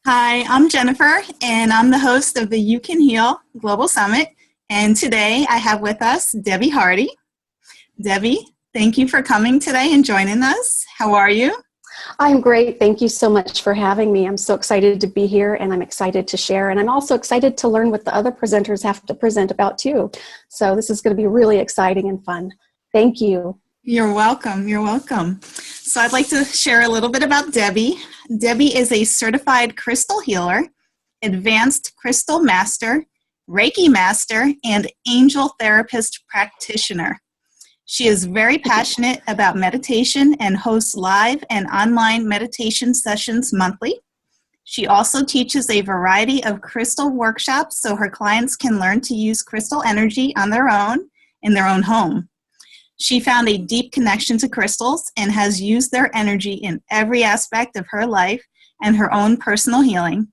Hi, I'm Jennifer, and I'm the host of the You Can Heal Global Summit. And today I have with us Debbie Hardy. Debbie, thank you for coming today and joining us. How are you? I'm great. Thank you so much for having me. I'm so excited to be here, and I'm excited to share. And I'm also excited to learn what the other presenters have to present about too. So this is going to be really exciting and fun. Thank you. You're welcome. You're welcome. So I'd like to share a little bit about Debbie. Debbie is a certified crystal healer, advanced crystal master, Reiki master, and angel therapist practitioner. She is very passionate about meditation and hosts live and online meditation sessions monthly. She also teaches a variety of crystal workshops so her clients can learn to use crystal energy on their own in their own home. She found a deep connection to crystals and has used their energy in every aspect of her life and her own personal healing,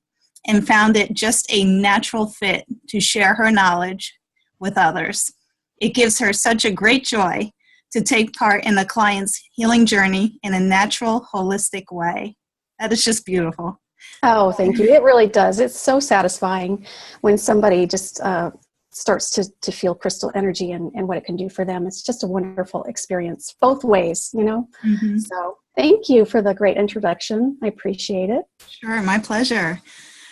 and found it just a natural fit to share her knowledge with others. It gives her such a great joy to take part in the client's healing journey in a natural, holistic way. That is just beautiful. Oh, thank you. It really does. It's so satisfying when somebody just starts to feel crystal energy and what it can do for them. It's just a wonderful experience, both ways, you know? Mm-hmm. So thank you for the great introduction. I appreciate it. Sure, my pleasure.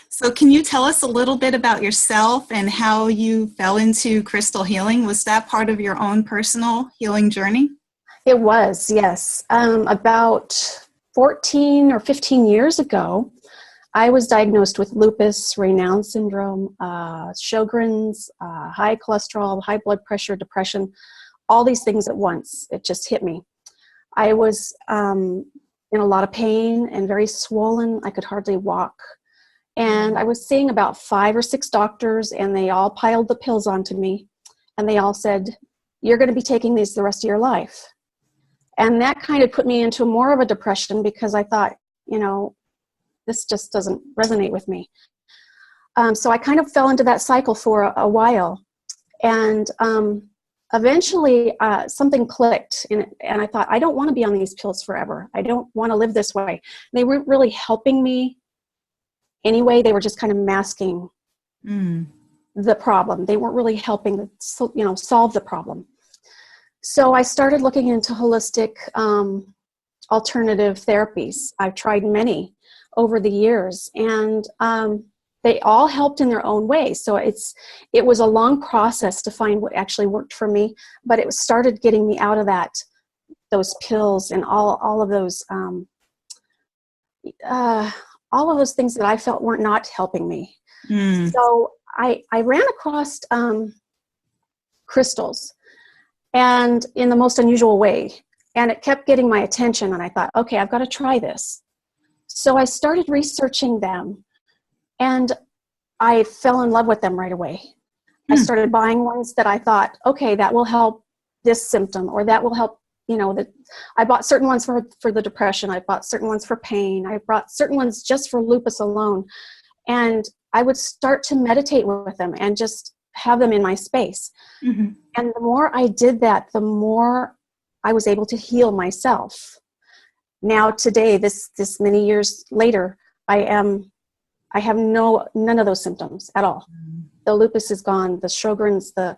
So can you tell us a little bit about yourself and how you fell into crystal healing? Was that part of your own personal healing journey? It was, yes. About 14 or 15 years ago, I was diagnosed with lupus, Raynaud syndrome, Sjogren's, high cholesterol, high blood pressure, depression, all these things at once. It just hit me. I was in a lot of pain and very swollen. I could hardly walk. And I was seeing about 5 or 6 doctors, and they all piled the pills onto me. And they all said, "You're going to be taking these the rest of your life." And that kind of put me into more of a depression because I thought, this just doesn't resonate with me. So I kind of fell into that cycle for a while. And eventually something clicked. And I thought, I don't want to be on these pills forever. I don't want to live this way. They weren't really helping me anyway. They were just kind of masking the problem. They weren't really helping, solve the problem. So I started looking into holistic alternative therapies. I've tried many over the years, and they all helped in their own way. So it was a long process to find what actually worked for me, but it started getting me out of those pills and all of those things that I felt were not helping me. So I ran across crystals, and in the most unusual way. And it kept getting my attention, and I thought, okay, I've got to try this. So I started researching them, and I fell in love with them right away. I started buying ones that I thought, okay, that will help this symptom, or that will help, I bought certain ones for the depression. I bought certain ones for pain. I bought certain ones just for lupus alone. And I would start to meditate with them and just have them in my space. Mm-hmm. And the more I did that, the more I was able to heal myself. Now today, this many years later, I have none of those symptoms at all. Mm-hmm. The lupus is gone, the Sjogren's, the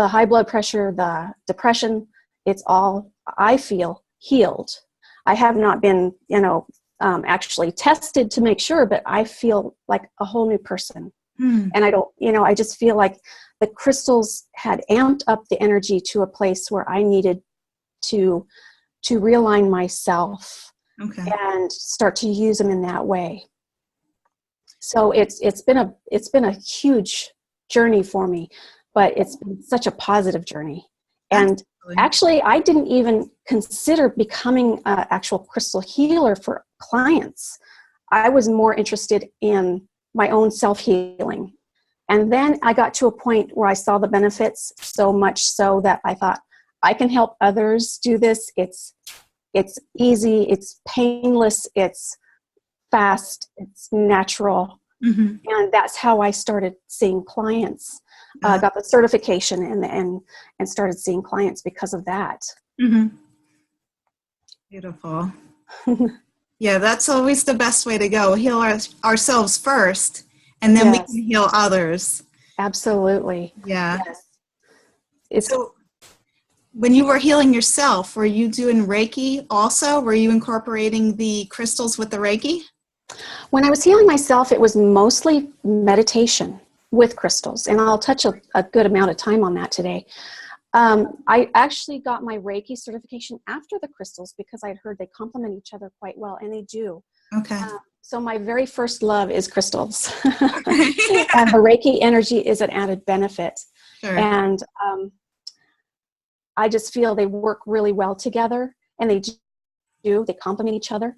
high blood pressure, the depression, it's all, I feel, healed. I have not been, actually tested to make sure, but I feel like a whole new person. And I don't, I just feel like the crystals had amped up the energy to a place where I needed to realign myself and start to use them in that way. So it's been a huge journey for me, but it's been such a positive journey. And actually, I didn't even consider becoming an actual crystal healer for clients. I was more interested in my own self-healing. And then I got to a point where I saw the benefits so much so that I thought, I can help others do this. It's easy, it's painless, it's fast, it's natural. Mm-hmm. And that's how I started seeing clients. Got the certification and started seeing clients because of that. Mm-hmm. Beautiful. Yeah, that's always the best way to go. Heal ourselves first, and then we Yes, can heal others. absolutely. Yeah. Yes. It's So when you were healing yourself, were you doing Reiki also? Were you incorporating the crystals with the Reiki? when I was healing myself, it was mostly meditation with crystals, and I'll touch a good amount of time on that today. I actually got my Reiki certification after the crystals because I'd heard they complement each other quite well, and they do. Okay. So my very first love is crystals. And the Reiki energy is an added benefit. Sure. And I just feel they work really well together, and they complement each other.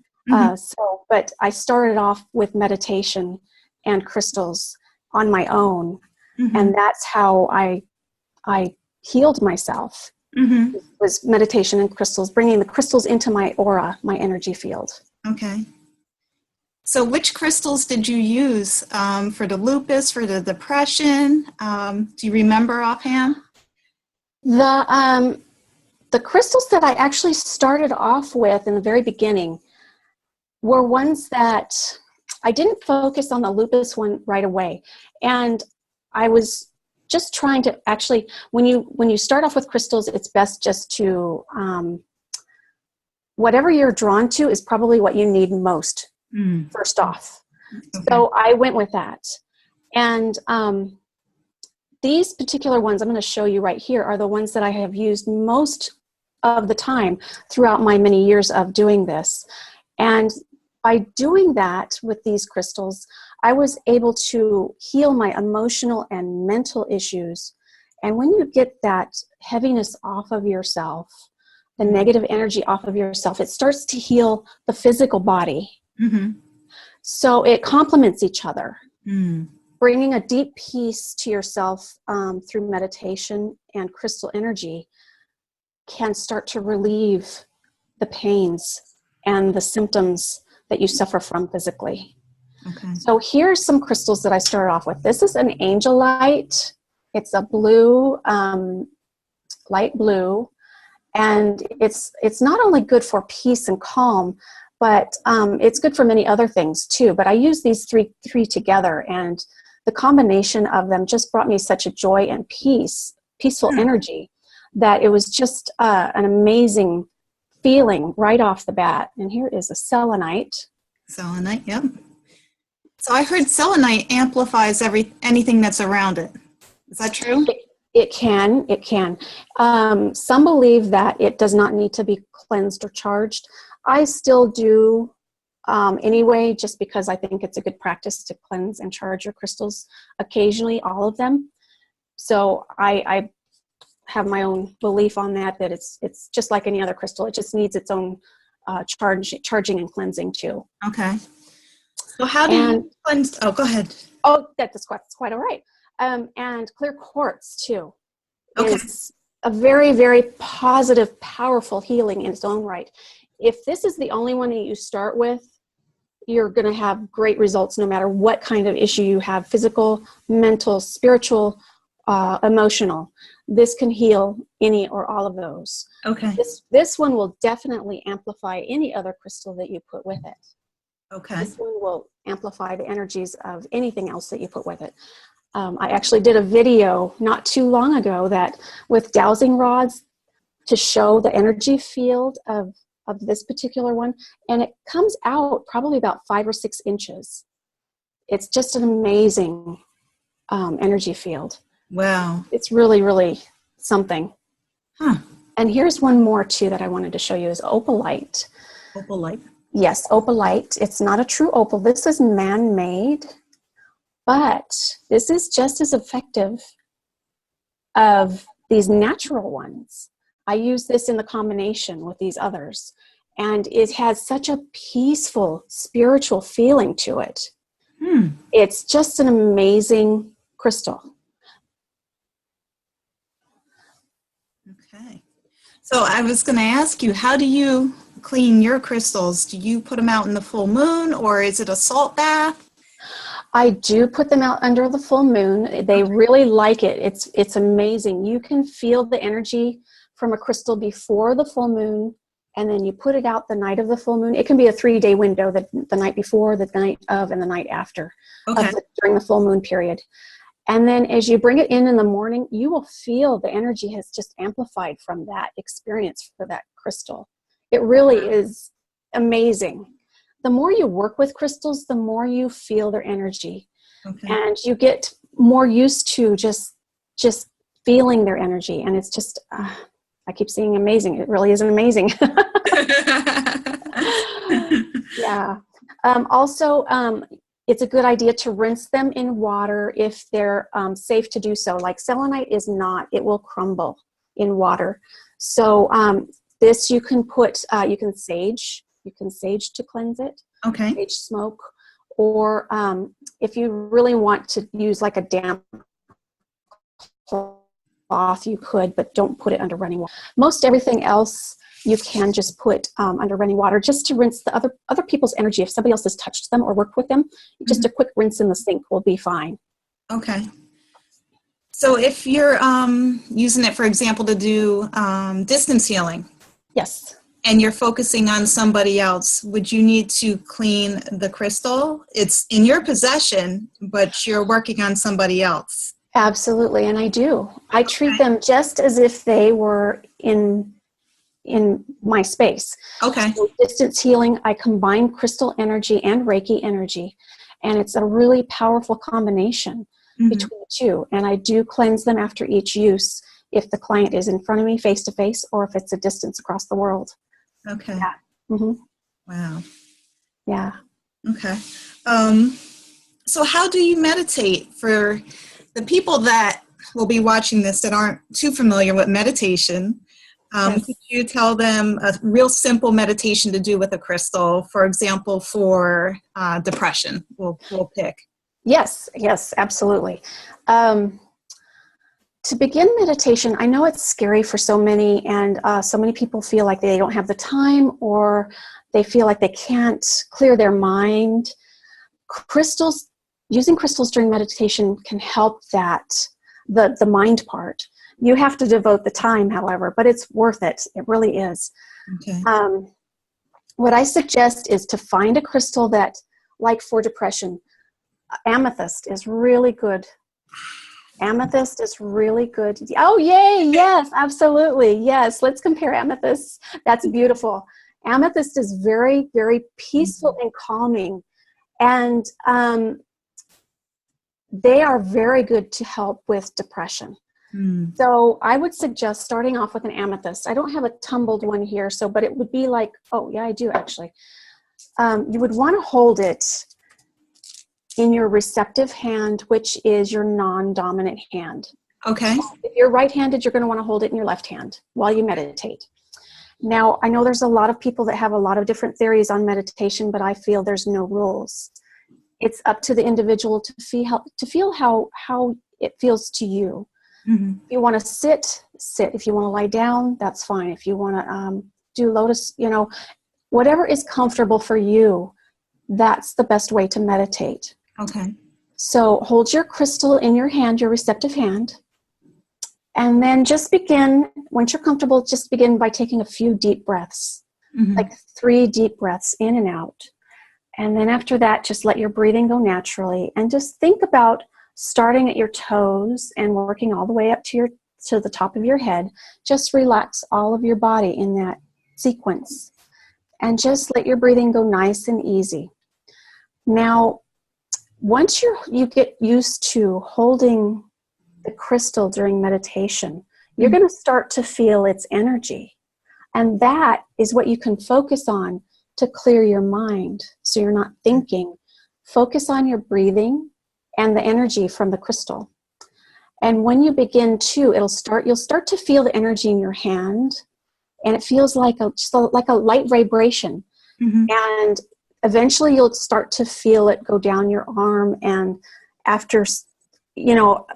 But I started off with meditation and crystals on my own, and that's how I healed myself. Was meditation and crystals, bringing the crystals into my aura, my energy field. Okay. So which crystals did you use for the lupus, for the depression? Do you remember offhand? The crystals that I actually started off with in the very beginning were ones that I didn't focus on the lupus one right away. And I was just trying to actually, when you start off with crystals, it's best just to, whatever you're drawn to is probably what you need most first off. Okay. So I went with that. And these particular ones I'm going to show you right here are the ones that I have used most of the time throughout my many years of doing this. And by doing that with these crystals, I was able to heal my emotional and mental issues. And when you get that heaviness off of yourself, the negative energy off of yourself, it starts to heal the physical body. So it complements each other. Bringing a deep peace to yourself through meditation and crystal energy can start to relieve the pains and the symptoms that you suffer from physically. Okay. So here's some crystals that I started off with. This is an angel light. It's a blue, light blue, and it's not only good for peace and calm, but it's good for many other things too. But I use these three together, and the combination of them just brought me such a joy and peaceful energy, that it was just an amazing feeling right off the bat. And here is a selenite. Selenite, yep. So I heard selenite amplifies anything that's around it. Is that true? It can. Some believe that it does not need to be cleansed or charged. I still do anyway, just because I think it's a good practice to cleanse and charge your crystals occasionally, all of them. So I have my own belief on that it's just like any other crystal. It just needs its own charging and cleansing too. Okay. So how do you cleanse? Oh, go ahead. Oh, that's quite all right. And clear quartz too is a very, very positive, powerful healing in its own right. If this is the only one that you start with, you're going to have great results no matter what kind of issue you have: physical, mental, spiritual, emotional. This can heal any or all of those. Okay. This one will definitely amplify any other crystal that you put with it. Okay. This one will amplify the energies of anything else that you put with it. I actually did a video not too long ago that with dowsing rods to show the energy field of this particular one, and it comes out probably about 5 or 6 inches. It's just an amazing energy field. Wow. It's really, really something. Huh. And here's one more too that I wanted to show you is opalite. Opalite? Yes, opalite. It's not a true opal. This is man-made, but this is just as effective of these natural ones. I use this in the combination with these others, and it has such a peaceful, spiritual feeling to it. It's just an amazing crystal. Okay. So I was going to ask you, how do you clean your crystals? Do you put them out in the full moon, or is it a salt bath? I do put them out under the full moon. They really like it. It's amazing. You can feel the energy from a crystal before the full moon and then you put it out the night of the full moon. It can be a 3-day window, the night before, the night of, and the night after, Okay. during the full moon period. And then as you bring it in the morning, you will feel the energy has just amplified from that experience for that crystal. It really is amazing. The more you work with crystals, the more you feel their energy. Okay. And you get more used to just feeling their energy. And it's just, I keep saying amazing. It really is amazing. Yeah. Also, it's a good idea to rinse them in water if they're safe to do so. Like selenite is not, it will crumble in water. So this you can put, you can sage to cleanse it. Okay. Sage smoke. Or if you really want to use like a damp cloth, you could, but don't put it under running water. Most everything else you can just put under running water just to rinse the other people's energy. If somebody else has touched them or worked with them, just a quick rinse in the sink will be fine. Okay. So if you're using it, for example, to do distance healing. Yes. And you're focusing on somebody else, would you need to clean the crystal? It's in your possession, but you're working on somebody else. Absolutely, and I do. I treat them just as if they were in my space. Okay. So distance healing, I combine crystal energy and Reiki energy, and it's a really powerful combination between the two. And I do cleanse them after each use if the client is in front of me face to face or if it's a distance across the world. Okay. Yeah. Mm-hmm. Wow. Yeah. Okay. So how do you meditate? For the people that will be watching this that aren't too familiar with meditation, Yes. could you tell them a real simple meditation to do with a crystal, for example, for depression? We'll pick. Yes, absolutely. To begin meditation, I know it's scary for so many, and so many people feel like they don't have the time or they feel like they can't clear their mind. Using crystals during meditation can help the mind part. You have to devote the time, however, but it's worth it. It really is. Okay. What I suggest is to find a crystal that, like for depression, amethyst is really good. Amethyst is really good. Oh, yay. Yes, absolutely. Yes. Let's compare amethysts. That's beautiful. Amethyst is very, very peaceful and calming. And they are very good to help with depression. So I would suggest starting off with an amethyst. I don't have a tumbled one here, but it would be like, oh, yeah, I do actually. You would want to hold it in your receptive hand, which is your non-dominant hand. Okay. If you're right-handed, you're going to want to hold it in your left hand while you meditate. Now, I know there's a lot of people that have a lot of different theories on meditation, but I feel there's no rules. It's up to the individual to feel how it feels to you. Mm-hmm. If you want to sit. If you want to lie down, that's fine. If you want to do lotus, whatever is comfortable for you, that's the best way to meditate. Okay. So hold your crystal in your hand, your receptive hand, and then just begin, once you're comfortable, just begin by taking a few deep breaths, like 3 deep breaths in and out. And then after that, just let your breathing go naturally, and just think about starting at your toes and working all the way up to the top of your head. Just relax all of your body in that sequence, and just let your breathing go nice and easy. Now, once you get used to holding the crystal during meditation, you're going to start to feel its energy. And that is what you can focus on to clear your mind so you're not thinking. Focus on your breathing and the energy from the crystal. And when you begin to, you'll start to feel the energy in your hand, and it feels like a light vibration. And eventually you'll start to feel it go down your arm, and after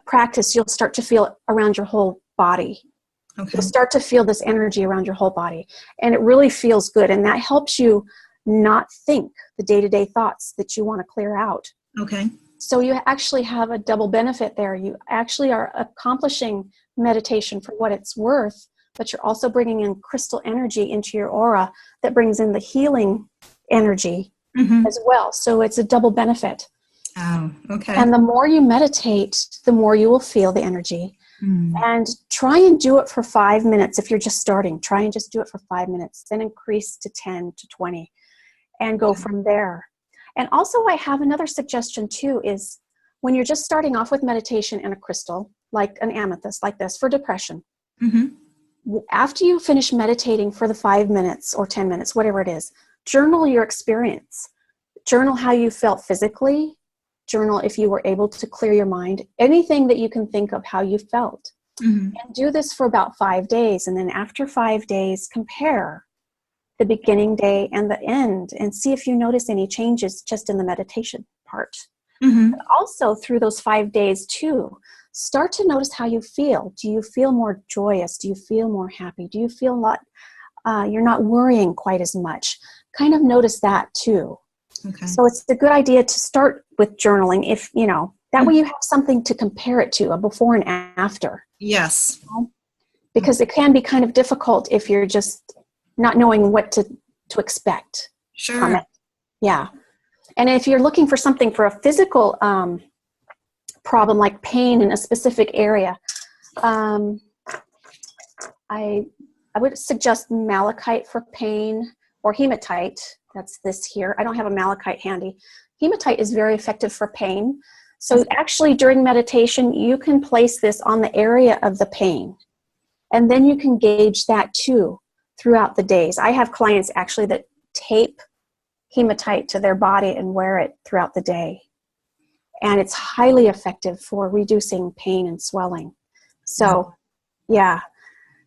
practice, you'll start to feel it around your whole body. Okay. You'll start to feel this energy around your whole body, and it really feels good, and that helps you not think the day-to-day thoughts that you want to clear out. Okay. So you actually have a double benefit there. You actually are accomplishing meditation for what it's worth, but you're also bringing in crystal energy into your aura that brings in the healing energy as well. So it's a double benefit. Oh, okay. And the more you meditate, the more you will feel the energy. And try and do it for 5 minutes. If you're just starting, try and just do it for 5 minutes, then increase to 10 to 20 and go from there. And also I have another suggestion too, is when you're just starting off with meditation and a crystal, like an amethyst like this for depression, after you finish meditating for the 5 minutes or 10 minutes, whatever it is, journal your experience. Journal how you felt physically. Journal if you were able to clear your mind, anything that you can think of how you felt. And do this for about 5 days. And then after 5 days, compare the beginning day and the end and see if you notice any changes just in the meditation part. But also through those 5 days too, start to notice how you feel. Do you feel more joyous? Do you feel more happy? Do you feel you're not worrying quite as much? Kind of notice that too. Okay. So it's a good idea to start with journaling, if that way you have something to compare it to, a before and after. Yes. Because it can be kind of difficult if you're just not knowing what to expect from it. Yeah. And if you're looking for something for a physical problem like pain in a specific area, I would suggest malachite for pain, or hematite. That's this here. I don't have a malachite handy. Hematite is very effective for pain. So actually during meditation, you can place this on the area of the pain. And then you can gauge that too throughout the days. I have clients actually that tape hematite to their body and wear it throughout the day. And it's highly effective for reducing pain and swelling. So, yeah.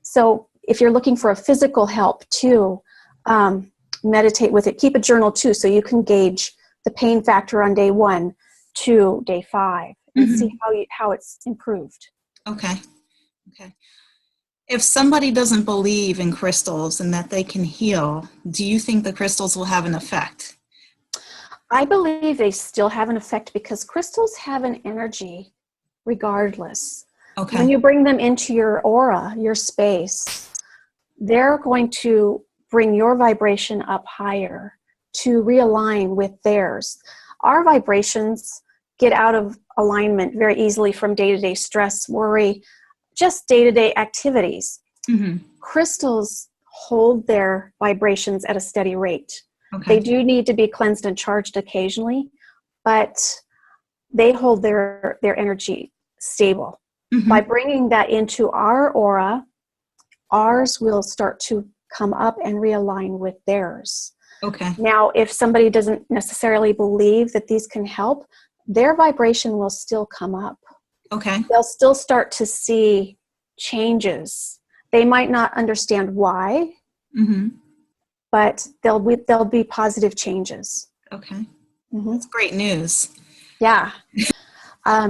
So if you're looking for a physical help too, meditate with it. Keep a journal too, so you can gauge the pain factor on day 1 to day 5 and see how it's improved. Okay. If somebody doesn't believe in crystals and that they can heal, do you think the crystals will have an effect? I believe they still have an effect because crystals have an energy regardless. Okay. When you bring them into your aura, your space, they're going to bring your vibration up higher to realign with theirs. Our vibrations get out of alignment very easily from day-to-day stress, worry, just day-to-day activities. Crystals hold their vibrations at a steady rate. They do need to be cleansed and charged occasionally, but they hold their energy stable. By bringing that into our aura, ours will start to come up and realign with theirs. Now, if somebody doesn't necessarily believe that these can help, their vibration will still come up. They'll still start to see changes. They might not understand why, but there'll be positive changes. That's great news. Yeah.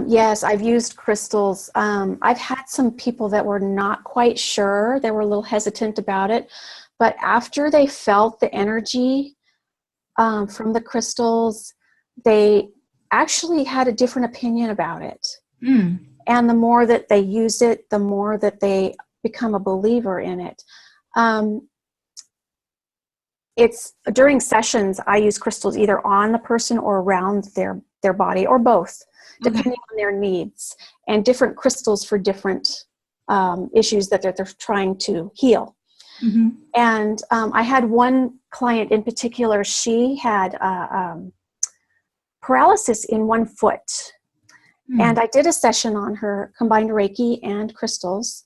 Yes, I've used crystals. I've had some people that were not quite sure. They were a little hesitant about it. But after they felt the energy from the crystals, they actually had a different opinion about it. And the more that they use it, the more that they become a believer in it. It's during sessions, I use crystals either on the person or around their body, or both, depending on their needs, and different crystals for different issues that they're trying to heal. And I had one client in particular. She had paralysis in one foot. And I did a session on her, combined Reiki and crystals.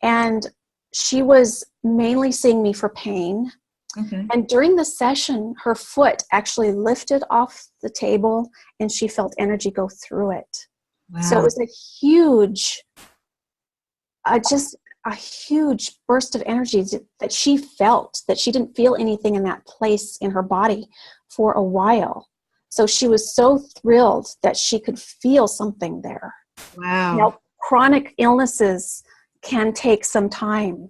And she was mainly seeing me for pain. And during the session, her foot actually lifted off the table and she felt energy go through it. So it was a huge, just a huge burst of energy that she felt, that she didn't feel anything in that place in her body for a while. So she was so thrilled that she could feel something there. Now, chronic illnesses can take some time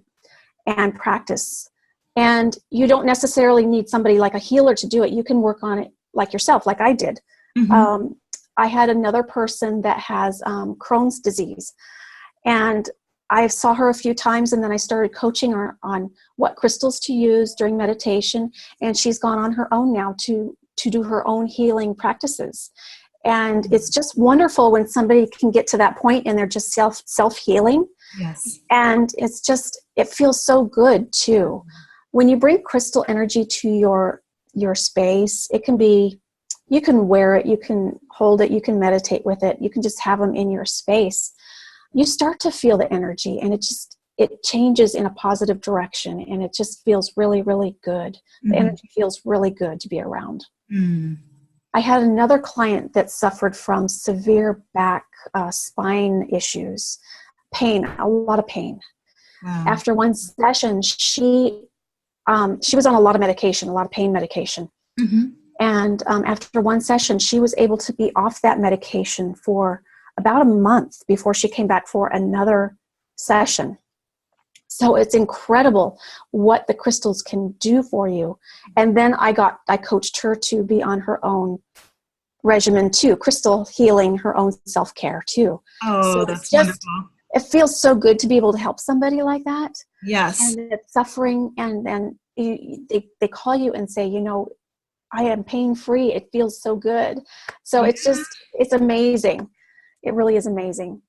and practice. And you don't necessarily need somebody like a healer to do it. You can work on it like yourself, like I did. I had another person that has Crohn's disease. And I saw her a few times, and then I started coaching her on what crystals to use during meditation. And she's gone on her own now to do her own healing practices. And it's just wonderful when somebody can get to that point and they're just self-healing. Yes. And it feels so good too. When you bring crystal energy to your space, it can be, you can wear it, you can hold it, you can meditate with it, you can just have them in your space. You start to feel the energy, and it changes in a positive direction, and it just feels really, really good. The energy feels really good to be around. I had another client that suffered from severe back, spine issues, pain, a lot of pain. Wow. After one session, she was on a lot of medication, a lot of pain medication. And after one session, she was able to be off that medication for about a month before she came back for another session. So it's incredible what the crystals can do for you. And then I coached her to be on her own regimen too, crystal healing, her own self-care too. Oh, so that's wonderful. It feels so good to be able to help somebody like that. Yes. And it's suffering, and they call you and say, I am pain-free. It feels so good. So it's amazing. It really is amazing.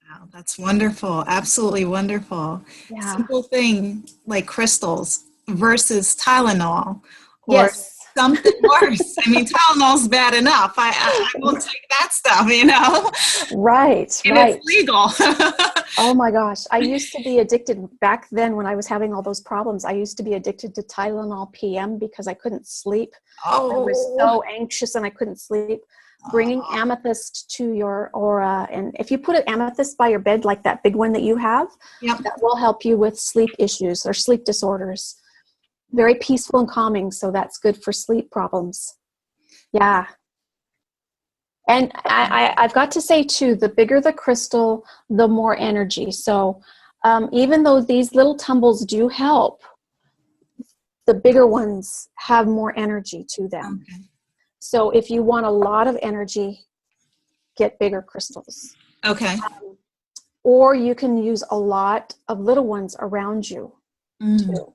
Wow, that's wonderful. Absolutely wonderful. Yeah. Simple thing like crystals versus Tylenol or Yes. something worse. I mean, Tylenol's bad enough. I won't take that stuff, Right. And it's legal. Oh my gosh. I used to be addicted back then when I was having all those problems. I used to be addicted to Tylenol PM because I couldn't sleep. I was so anxious and I couldn't sleep. Bringing amethyst to your aura, and if you put an amethyst by your bed, like that big one that you have, that will help you with sleep issues or sleep disorders. Very peaceful and calming, so that's good for sleep problems. Yeah. And I've got to say too, the bigger the crystal, the more energy. So even though these little tumbles do help, the bigger ones have more energy to them. Okay. So if you want a lot of energy, get bigger crystals. Okay. Or you can use a lot of little ones around you too.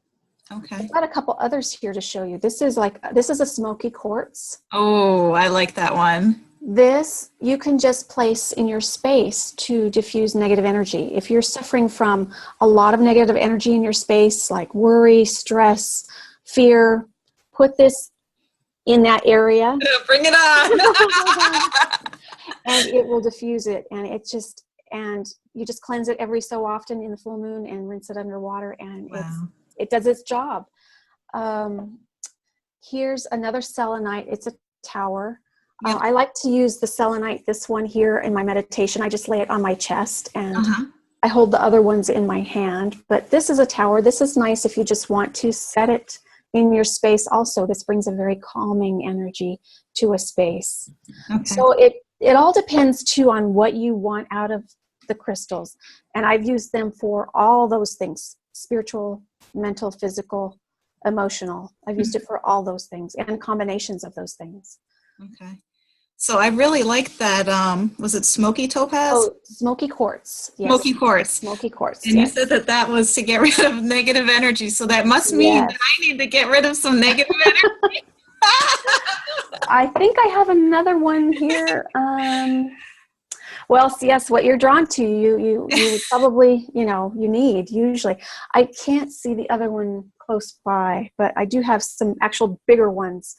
Okay. I've got a couple others here to show you. This is a smoky quartz. Oh, I like that one. This you can just place in your space to diffuse negative energy. If you're suffering from a lot of negative energy in your space, like worry, stress, fear, put this in that area. Bring it on. And it will diffuse it. And you just cleanse it every so often in the full moon and rinse it underwater, and it does its job. Here's another selenite. It's a tower. I like to use the selenite, this one here, in my meditation. I just lay it on my chest, and I hold the other ones in my hand. But this is a tower. This is nice if you just want to set it in your space also. This brings a very calming energy to a space. Okay. So it all depends too on what you want out of the crystals. And I've used them for all those things: spiritual, mental, physical, emotional. I've used it for all those things and combinations of those things. Okay. So I really like that, was it smoky topaz? Oh, smoky quartz. Yes. Smoky quartz. Smoky quartz. And yes. You said that was to get rid of negative energy. So that must mean that I need to get rid of some negative energy. I think I have another one here. Well, yes, what you're drawn to, you would probably, you need usually. I can't see the other one close by, but I do have some actual bigger ones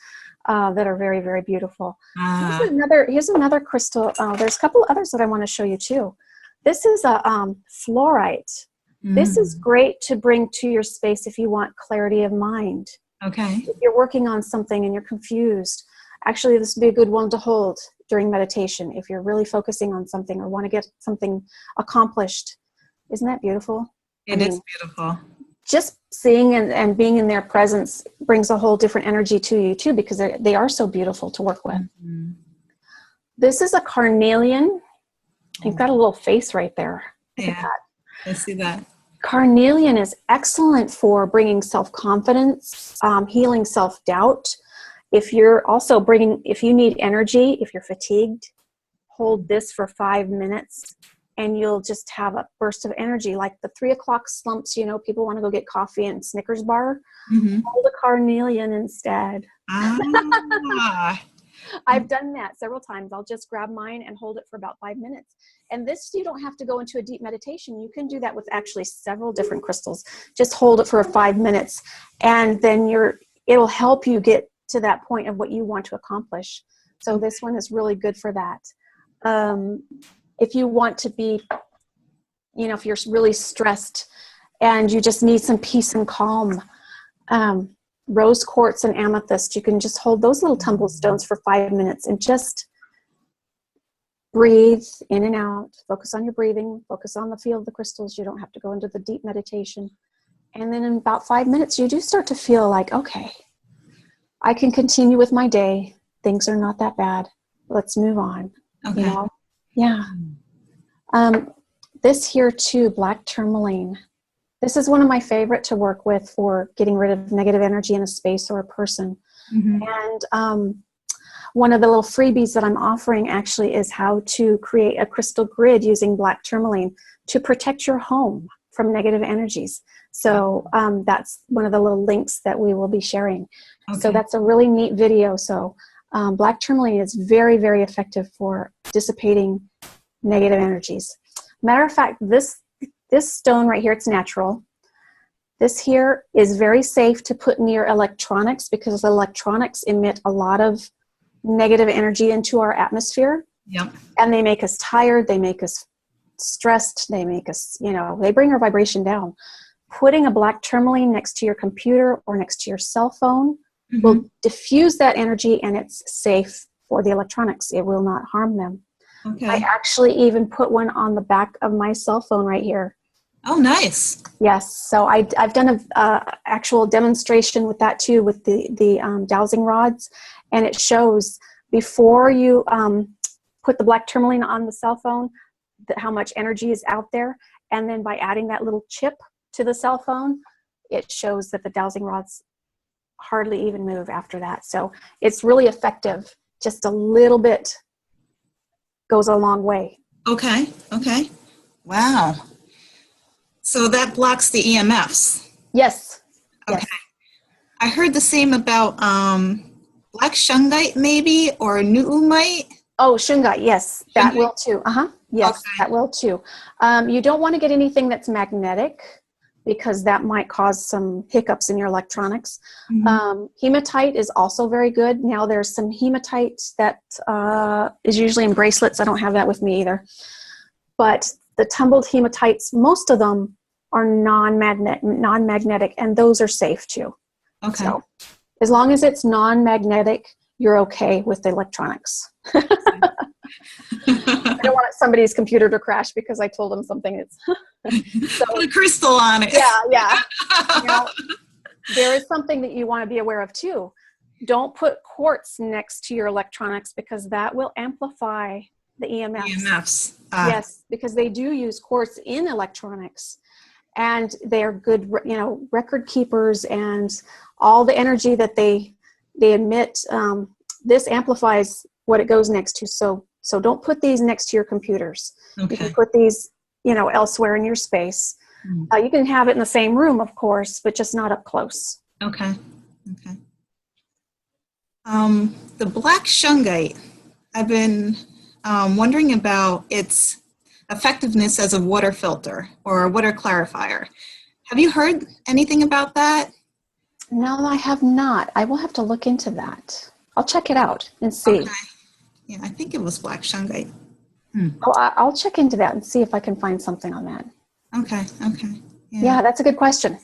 that are very, very beautiful. Here's another crystal. There's a couple others that I want to show you too. This is a fluorite. This is great to bring to your space if you want clarity of mind. Okay. If you're working on something and you're confused, actually this would be a good one to hold during meditation if you're really focusing on something or want to get something accomplished. Isn't that beautiful? It is beautiful. Just seeing and being in their presence brings a whole different energy to you too, because they are so beautiful to work with. Mm-hmm. This is a carnelian. You've got a little face right there. Look at that. I see that. Carnelian is excellent for bringing self-confidence, healing self-doubt. If you need energy, if you're fatigued, hold this for 5 minutes and you'll just have a burst of energy, like the 3 o'clock slumps. People want to go get coffee and Snickers bar. Mm-hmm. Hold a carnelian instead. Ah. I've done that several times. I'll just grab mine and hold it for about 5 minutes. And this, you don't have to go into a deep meditation. You can do that with actually several different crystals. Just hold it for 5 minutes, and then it'll help you get to that point of what you want to accomplish. So this one is really good for that. If you want to be, if you're really stressed and you just need some peace and calm, rose quartz and amethyst, you can just hold those little tumble stones for 5 minutes and just breathe in and out. Focus on your breathing. Focus on the feel of the crystals. You don't have to go into the deep meditation. And then in about 5 minutes, you do start to feel like, okay, I can continue with my day. Things are not that bad. Let's move on. Okay. Yeah. This here too, black tourmaline. This is one of my favorite to work with for getting rid of negative energy in a space or a person. Mm-hmm. And one of the little freebies that I'm offering actually is how to create a crystal grid using black tourmaline to protect your home from negative energies. So that's one of the little links that we will be sharing. Okay. So that's a really neat video. So black tourmaline is very, very effective for dissipating negative energies. Matter of fact, this stone right here, it's natural. This here is very safe to put near electronics because electronics emit a lot of negative energy into our atmosphere. Yep. And they make us tired. They make us stressed. They make us, they bring our vibration down. Putting a black tourmaline next to your computer or next to your cell phone mm-hmm. will diffuse that energy, and it's safe for the electronics. It will not harm them. Okay. I actually even put one on the back of my cell phone right here. Oh, nice. Yes. So I've done a actual demonstration with that too, with the dowsing rods, and it shows before you put the black tourmaline on the cell phone, how much energy is out there, and then by adding that little chip to the cell phone, it shows that the dowsing rods hardly even move after that. So it's really effective. Just a little bit goes a long way. Okay. Wow. So that blocks the EMFs. Yes. Okay. Yes. I heard the same about black shungite maybe, or nuumite. Oh, shungite. Yes, that will too. Yes, okay. That will too. You don't want to get anything that's magnetic because that might cause some hiccups in your electronics. Mm-hmm. Hematite is also very good. Now there's some hematite that is usually in bracelets. I don't have that with me either. But the tumbled hematites, most of them are non-magnetic, and those are safe too. Okay. So as long as it's non-magnetic, you're okay with the electronics. I don't want somebody's computer to crash because I told them something. So, put a crystal on it. Yeah. There is something that you want to be aware of too. Don't put quartz next to your electronics because that will amplify the EMFs. Yes, because they do use quartz in electronics, and they're good, record keepers, and all the energy that they emit. This amplifies what it goes next to. So don't put these next to your computers. Okay. You can put these, elsewhere in your space. Mm. You can have it in the same room, of course, but just not up close. Okay. The black shungite, I've been wondering about its effectiveness as a water filter or a water clarifier. Have you heard anything about that? No, I have not. I will have to look into that. I'll check it out and see. Okay. Yeah, I think it was black shungite. Oh, I'll check into that and see if I can find something on that. Okay. Yeah, that's a good question.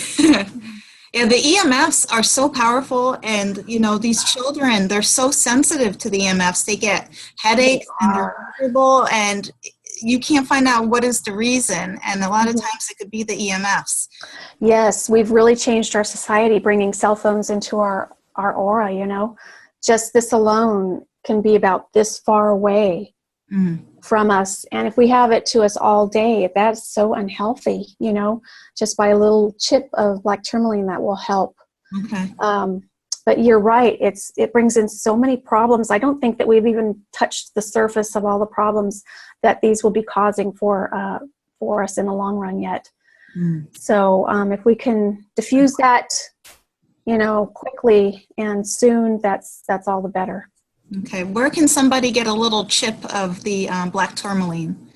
Yeah, the EMFs are so powerful, and these children, they're so sensitive to the EMFs. They get headaches and they're miserable, and you can't find out what is the reason, and a lot of times it could be the EMFs. Yes, we've really changed our society, bringing cell phones into our aura. Just this alone can be about this far away from us, and if we have it to us all day, that's so unhealthy. Just by a little chip of black tourmaline, that will help. Okay. But you're right. It brings in so many problems. I don't think that we've even touched the surface of all the problems that these will be causing for us in the long run yet. So if we can diffuse that, quickly and soon, that's all the better. Okay. Where can somebody get a little chip of the black tourmaline?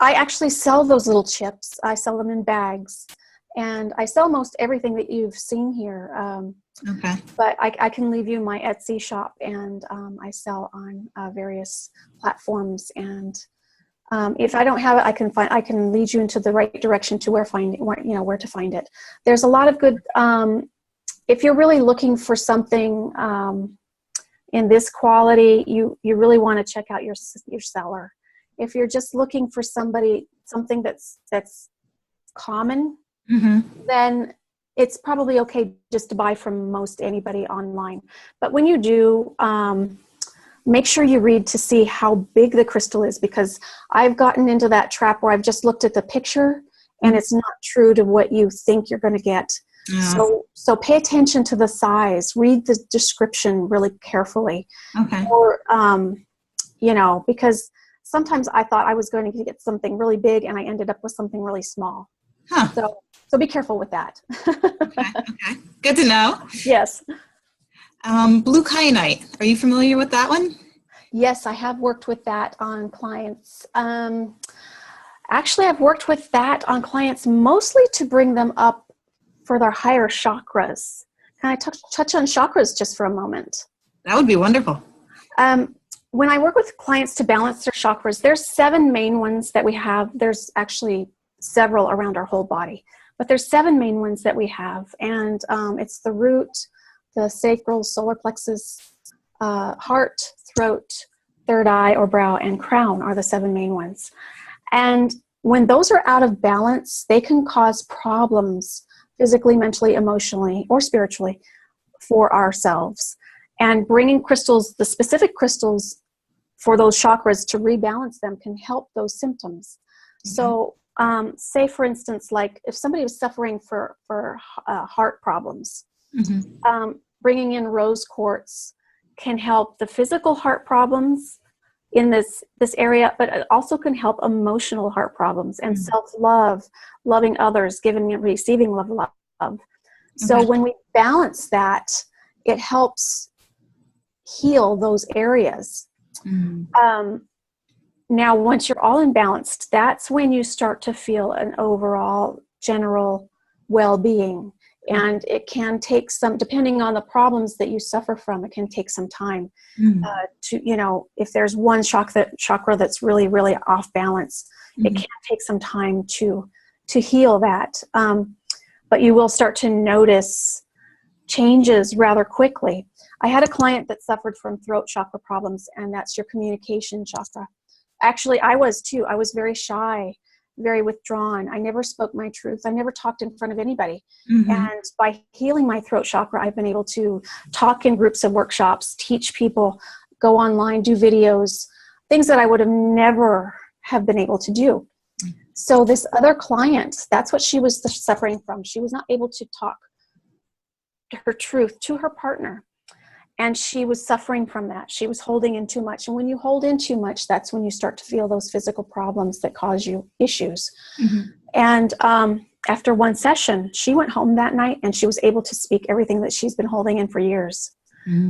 I actually sell those little chips. I sell them in bags, and I sell most everything that you've seen here. Okay. But I can leave you my Etsy shop, and I sell on various platforms. And if I don't have it, I can lead you into the right direction to where to find it. There's a lot of good. If you're really looking for something in this quality, you really want to check out your seller. If you're just looking for something that's common, then it's probably okay just to buy from most anybody online. But when you do, make sure you read to see how big the crystal is, because I've gotten into that trap where I've just looked at the picture and it's not true to what you think you're going to get. Yeah. So pay attention to the size. Read the description really carefully. Okay. Or, because sometimes I thought I was going to get something really big and I ended up with something really small. Huh. So be careful with that. Okay. Good to know. Yes. Blue kyanite. Are you familiar with that one? Yes, I have worked with that on clients. Actually, I've worked with that on clients mostly to bring them up for their higher chakras. Can I touch on chakras just for a moment? That would be wonderful. When I work with clients to balance their chakras, there's 7 main ones that we have. There's actually several around our whole body, but there's 7 main ones that we have. And it's the root, the sacral, solar plexus, heart, throat, third eye or brow, and crown are the 7 main ones. And when those are out of balance, they can cause problems physically, mentally, emotionally, or spiritually for ourselves. And bringing crystals, the specific crystals for those chakras to rebalance them can help those symptoms. So say, for instance, like if somebody was suffering for heart problems, bringing in rose quartz can help the physical heart problems in this area, but it also can help emotional heart problems and self-love, loving others, giving and receiving love. So when we balance that, it helps heal those areas. Now, once you're all imbalanced, that's when you start to feel an overall general well-being. And it can take some, depending on the problems that you suffer from, it can take some time to, if there's one chakra that's really, really off balance, it can take some time to heal that. But you will start to notice changes rather quickly. I had a client that suffered from throat chakra problems, and that's your communication chakra. Actually, I was too. I was very shy, very withdrawn. I never spoke my truth. I never talked in front of anybody. And by healing my throat chakra, I've been able to talk in groups of workshops, teach people, go online, do videos, things that I would have never have been able to do. So this other client, that's what she was suffering from. She was not able to talk her truth to her partner. And she was suffering from that. She was holding in too much. And when you hold in too much, that's when you start to feel those physical problems that cause you issues. And after one session, she went home that night and she was able to speak everything that she's been holding in for years.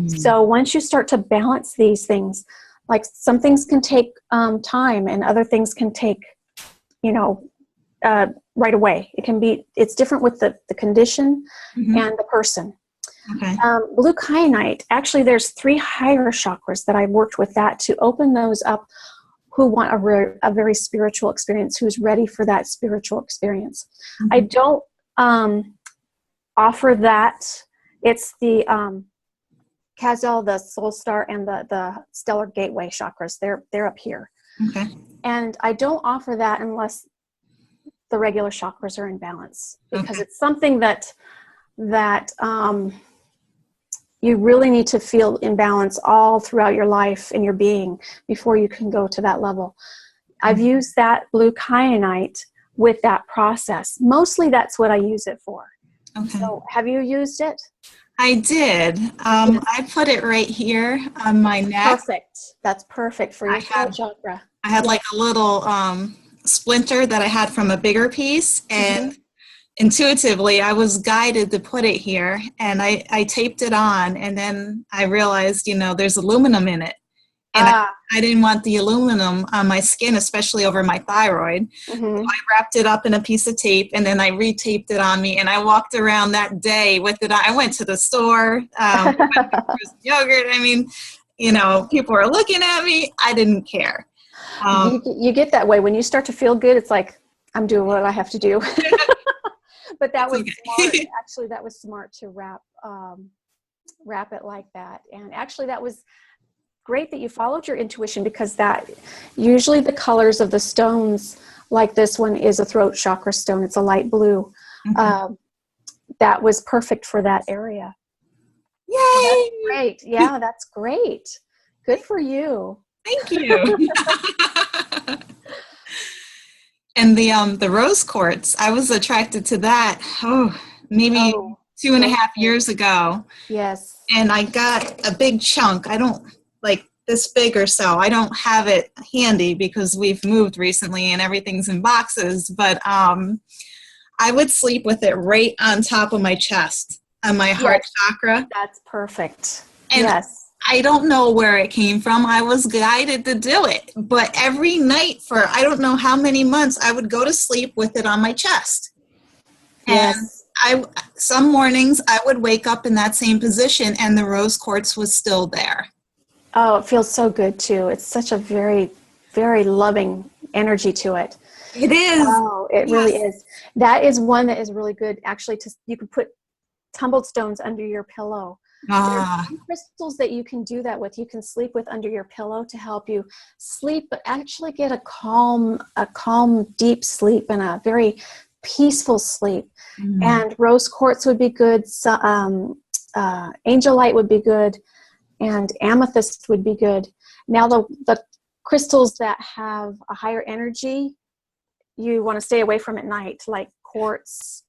So once you start to balance these things, like some things can take time and other things can take, right away. It's different with the condition and the person. Blue kyanite, actually there's 3 higher chakras that I've worked with that to open those up who want a very spiritual experience, who's ready for that spiritual experience. I don't offer that. It's the Kazel, the soul star, and the stellar gateway chakras. They're up here. And I don't offer that unless the regular chakras are in balance, because it's something that you really need to feel in balance all throughout your life and your being before you can go to that level. I've used that blue kyanite with that process. Mostly that's what I use it for. So have you used it? I did. Yes. I put it right here on my neck. Perfect. That's perfect for I your had throat chakra. I had Yes. like a little splinter that I had from a bigger piece, and Hmm. intuitively I was guided to put it here, and I taped it on, and then I realized, there's aluminum in it, and Ah. I didn't want the aluminum on my skin, especially over my thyroid. Hmm. I wrapped it up in a piece of tape, and then I retaped it on me, and I walked around that day with it on. I went to the store, went to frozen yogurt. I mean, people were looking at me. I didn't care. Um, You get that way when you start to feel good. It's like I'm doing what I have to do. But that it's was smart. okay. Actually, that was smart to wrap it like that. And actually, that was great that you followed your intuition, because that usually the colors of the stones, like this one is a throat chakra stone. It's a light blue. Okay. Um, that was perfect for that area. So that's Yay! great. Yeah, that's great. Good for you. Thank you. And the rose quartz, I was attracted to that. Maybe Oh, two and a rose half quartz. years ago. Yes. And I got a big chunk. I don't like this big or so. I don't have it handy because we've moved recently and everything's in boxes. But I would sleep with it right on top of my chest, on my heart Yes, chakra. that's perfect. And Yes. I don't know where it came from. I was guided to do it. But every night for I don't know how many months, I would go to sleep with it on my chest. And Yes. some mornings I would wake up in that same position and the rose quartz was still there. Oh, it feels so good too. It's such a very, very loving energy to it. It is. Oh, it really Yes. is. That is one that is really good. Actually, you can put tumbled stones under your pillow. There's Ah, some crystals that you can do that with. You can sleep with under your pillow to help you sleep, but actually get a calm, deep sleep and a very peaceful sleep. mm. And rose quartz would be good. So, angel light would be good, and amethyst would be good. Now, the crystals that have a higher energy, you want to stay away from at night, like quartz.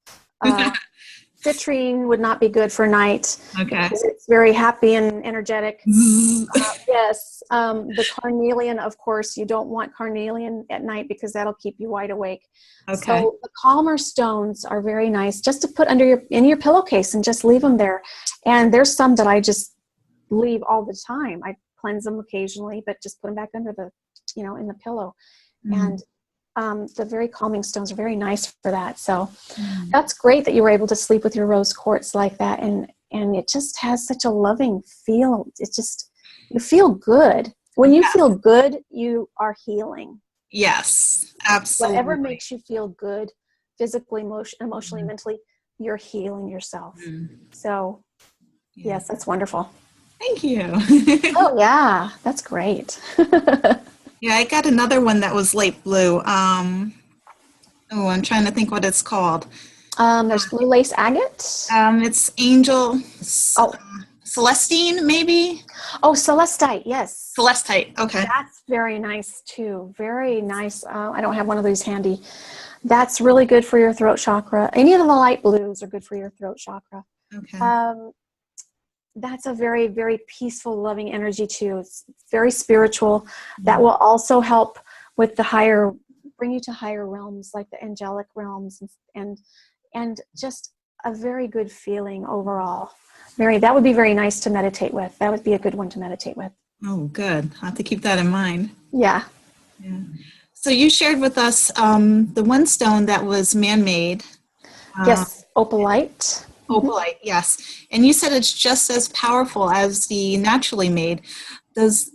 Citrine would not be good for night Okay. because it's very happy and energetic. Zzz. Yes, the carnelian, of course, you don't want carnelian at night because that'll keep you wide awake. Okay. So the calmer stones are very nice just to put in your pillowcase and just leave them there. And there's some that I just leave all the time. I cleanse them occasionally, but just put them back under in the pillow. Mm. And the very calming stones are very nice for that. So Mm. that's great that you were able to sleep with your rose quartz like that. And it just has such a loving feel. It's just, you feel good. When you Yeah. feel good, you are healing. Yes, Whatever absolutely. makes you feel good, physically, emotionally, Mm. mentally, you're healing yourself. Mm. So Yeah. yes, that's wonderful. Thank you. Oh yeah, that's great. Yeah, I got another one that was light blue. I'm trying to think what it's called. There's blue lace agate. It's Angel Oh, Celestine, maybe? oh, celestite. Yes, Celestite. Okay. that's very nice too. Very nice. I don't have one of these handy. That's really good for your throat chakra. Any of the light blues are good for your throat chakra. Okay. Um, that's a very, very peaceful, loving energy too. It's very spiritual. That Mm. will also help with bring you to higher realms like the angelic realms, and just a very good feeling overall. That would be very nice to meditate with. That would be a good one to meditate with. Oh, good. I'll have to keep that in mind. Yeah. Yeah. So you shared with us the one stone that was man-made, uh, Yes. Opalite. Mhm. opalite, yes. And you said it's just as powerful as the naturally made. Does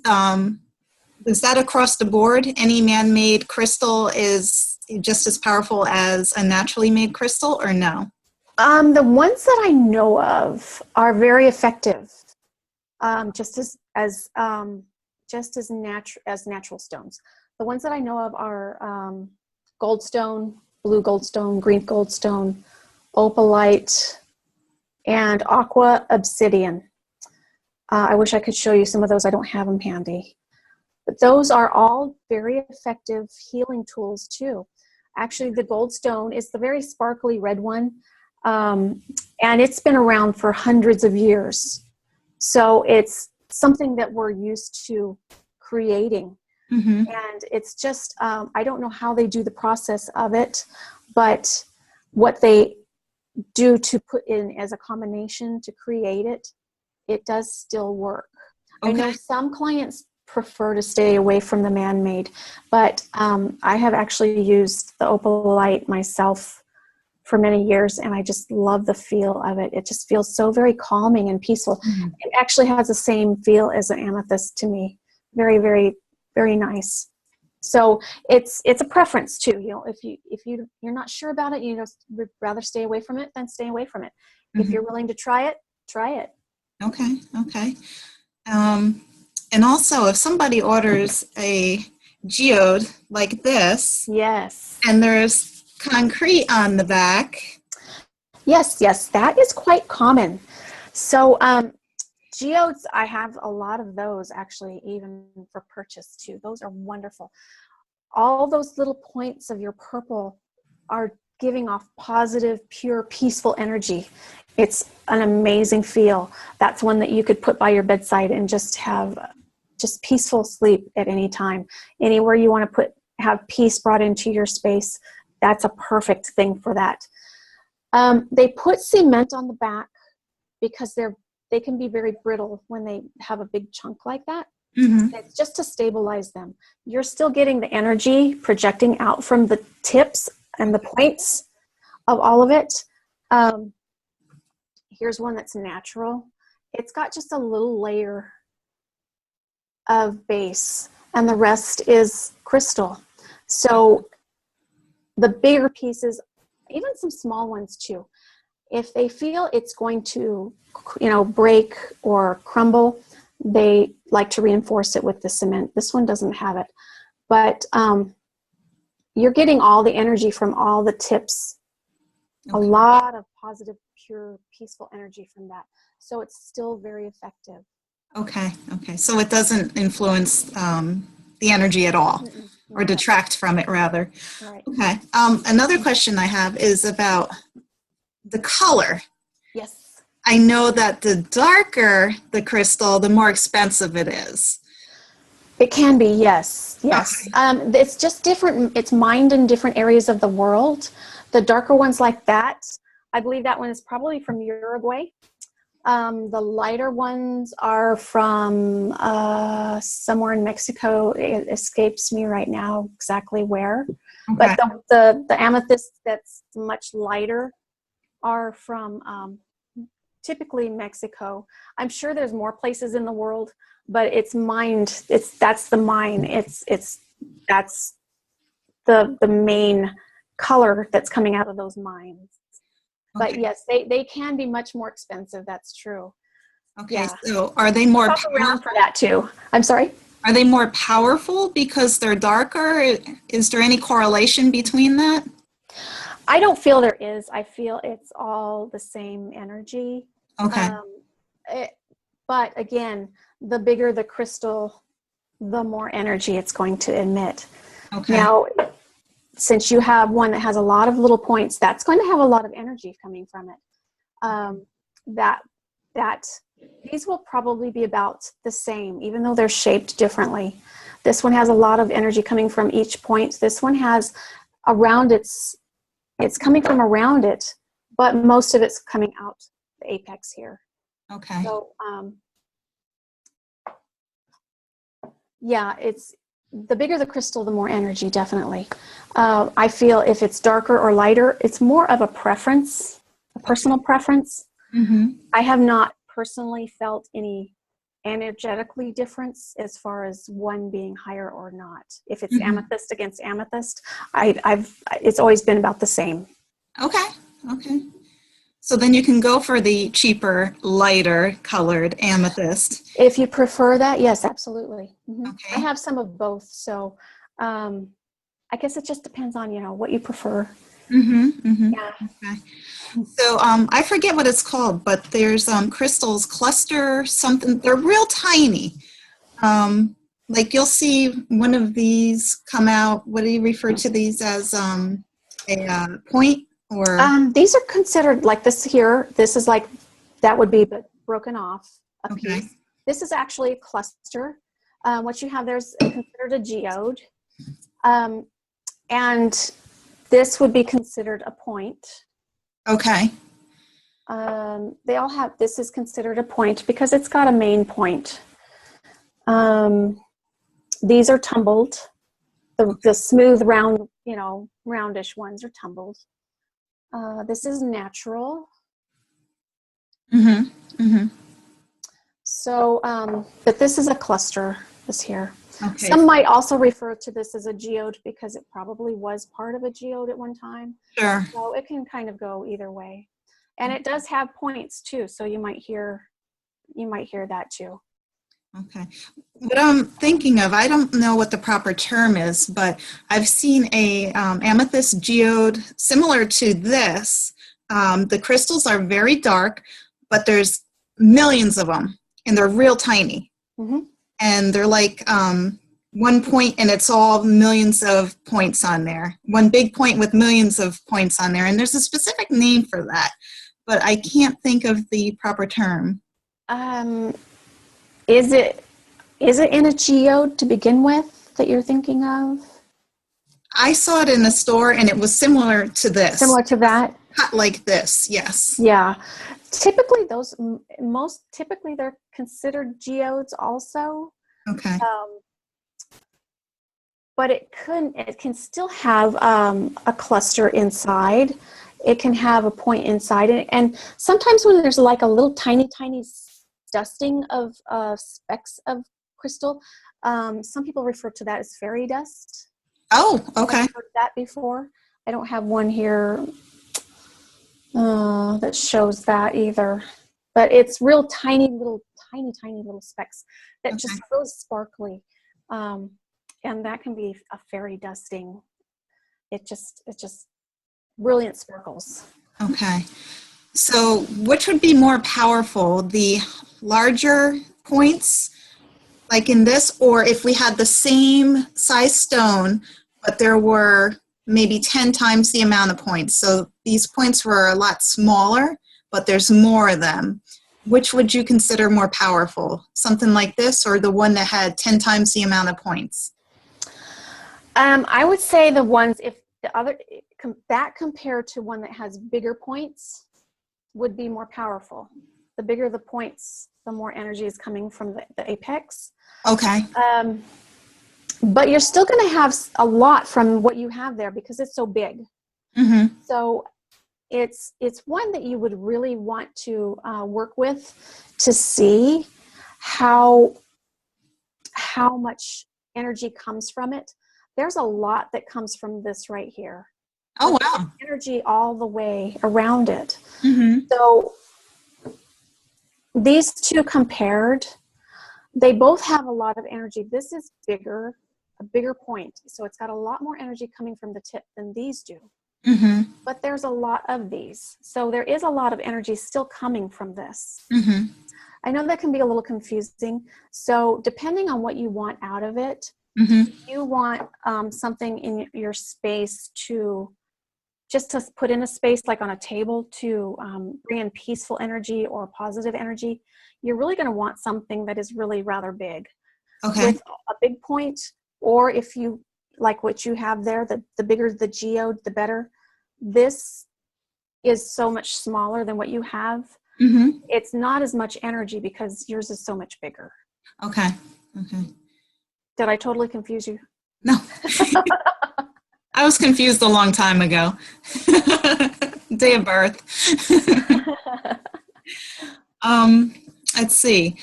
is that across the board? Any man-made crystal is just as powerful as a naturally made crystal, or no? The ones that I know of are very effective, just as natural stones. The ones that I know of are goldstone, blue goldstone, green goldstone, opalite, and aqua obsidian. I wish I could show you some of those. I don't have them handy. But those are all very effective healing tools too. Actually, the goldstone is the very sparkly red one. And it's been around for hundreds of years. So it's something that we're used to creating. Mm-hmm. And it's just, I don't know how they do the process of it, but what they do to put in as a combination to create it, it does still work. Okay. I know some clients prefer to stay away from the man-made, but I have actually used the opalite myself for many years, and I just love the feel of it. It just feels so very calming and peaceful. Mm-hmm. It actually has the same feel as an amethyst to me. Very, very, very nice. So it's a preference too. You know, if you're not sure about it, you just would rather stay away from it, then stay away from it. Mm-hmm. If you're willing to try it, try it. Okay. Okay. And also, if somebody orders a geode like this, Yes. and there's concrete on the back. Yes, that is quite common. So geodes, I have a lot of those actually, even for purchase too. Those are wonderful. All those little points of your purple are giving off positive, pure, peaceful energy. It's an amazing feel. That's one that you could put by your bedside and just have just peaceful sleep at any time. Anywhere you want to have peace brought into your space, that's a perfect thing for that. They put cement on the back because they can be very brittle when they have a big chunk like that. Mm-hmm. It's just to stabilize them. You're still getting the energy projecting out from the tips and the points of all of it. Here's one that's natural. It's got just a little layer of base, and the rest is crystal. So the bigger pieces, even some small ones too, if they feel it's going to, break or crumble, they like to reinforce it with the cement. This one doesn't have it, but you're getting all the energy from all the tips. Okay. A lot of positive, pure, peaceful energy from that. So it's still very effective. Okay. So it doesn't influence the energy at all. Mm-mm. Or detract from it, rather. Right. Okay. Another question I have is about the color. Yes. I know that the darker the crystal, the more expensive it is. It can be, yes. Okay. It's just different. It's mined in different areas of the world. The darker ones like that, I believe that one is probably from Uruguay. The lighter ones are from somewhere in Mexico. It escapes me right now exactly where. Okay. But the amethyst that's much lighter are from typically Mexico. I'm sure there's more places in the world, but it's mined. That's the mine. That's the main color that's coming out of those mines. Okay. But yes, they can be much more expensive. That's true. Okay, yeah. So are they more around for that too? I'm sorry? Are they more powerful because they're darker? Is there any correlation between that? I don't feel there is. I feel it's all the same energy. Okay. But again, the bigger the crystal, the more energy it's going to emit. Okay. Now, since you have one that has a lot of little points, that's going to have a lot of energy coming from it. These will probably be about the same, even though they're shaped differently. This one has a lot of energy coming from each point. This one has around it's coming from around it, but most of it's coming out the apex here. Okay. So, it's the bigger the crystal, the more energy, definitely. I feel if it's darker or lighter, it's more of a preference, a personal preference. Mm-hmm. I have not personally felt any energetically difference as far as one being higher or not. If it's mm-hmm. amethyst against amethyst, it's always been about the same. Okay. So then you can go for the cheaper, lighter colored amethyst. If you prefer that, yes, absolutely. Mm-hmm. Okay. I have some of both, so I guess it just depends on what you prefer. Mm-hmm. Mm-hmm. Yeah. Okay. So I forget what it's called, but there's crystals, cluster something. They're real tiny. Like you'll see one of these come out. What do you refer to these as? A point. Or These are considered like this here. This is like, that would be but broken off a okay, piece. This is actually a cluster. What you have there is considered a geode. And this would be considered a point. okay, They all have, this is considered a point because it's got a main point. These are tumbled. The smooth, round, roundish ones are tumbled. This is natural. mm-hmm, mm-hmm. So, but this is a cluster, this here. Okay, Some might also refer to this as a geode because it probably was part of a geode at one time. sure. So it can kind of go either way. And it does have points too, so you might hear that too. Okay. What I'm thinking of, I don't know what the proper term is, but I've seen a amethyst geode similar to this. The crystals are very dark, but there's millions of them, and they're real tiny. Mm-hmm. And they're like one point, and it's all millions of points on there. One big point with millions of points on there, and there's a specific name for that, but I can't think of the proper term. Is it in a geode to begin with that you're thinking of? I saw it in the store, and it was similar to this. Similar to that? Cut like this, yes. Yeah. Typically, typically they're considered geodes also. Okay. But it can still have a cluster inside. It can have a point inside it. And sometimes when there's like a little tiny dusting of specks of crystal, some people refer to that as fairy dust. Oh, okay. I've heard that before. I don't have one here that shows that either. But it's real tiny little specks that Okay. just so sparkly. And that can be a fairy dusting. It's just brilliant sparkles. Okay. So which would be more powerful, the larger points like in this, or if we had the same size stone, but there were maybe 10 times the amount of points? So these points were a lot smaller, but there's more of them. Which would you consider more powerful? Something like this, or the one that had 10 times the amount of points? I would say the ones, if the other, that compared to one that has bigger points would be more powerful. The bigger the points, the more energy is coming from the apex. Okay. But you're still going to have a lot from what you have there because it's so big. Mm-hmm. So it's one that you would really want to work with to see how much energy comes from it. There's a lot that comes from this right here. Oh, wow. Energy all the way around it. Mm-hmm. So these two compared, they both have a lot of energy. This is a bigger point. So it's got a lot more energy coming from the tip than these do. Mm-hmm. But there's a lot of these. So there is a lot of energy still coming from this. Mm-hmm. I know that can be a little confusing. So depending on what you want out of it, Mm-hmm. you want something in your space to put in a space like on a table to bring in peaceful energy or positive energy, you're really going to want something that is really rather big. Okay. With a big point, or if you like what you have there, the bigger the geode, the better. This is so much smaller than what you have. Mm-hmm. It's not as much energy because yours is so much bigger. Okay. Okay. Did I totally confuse you? No. I was confused a long time ago. Day of birth. Let's see.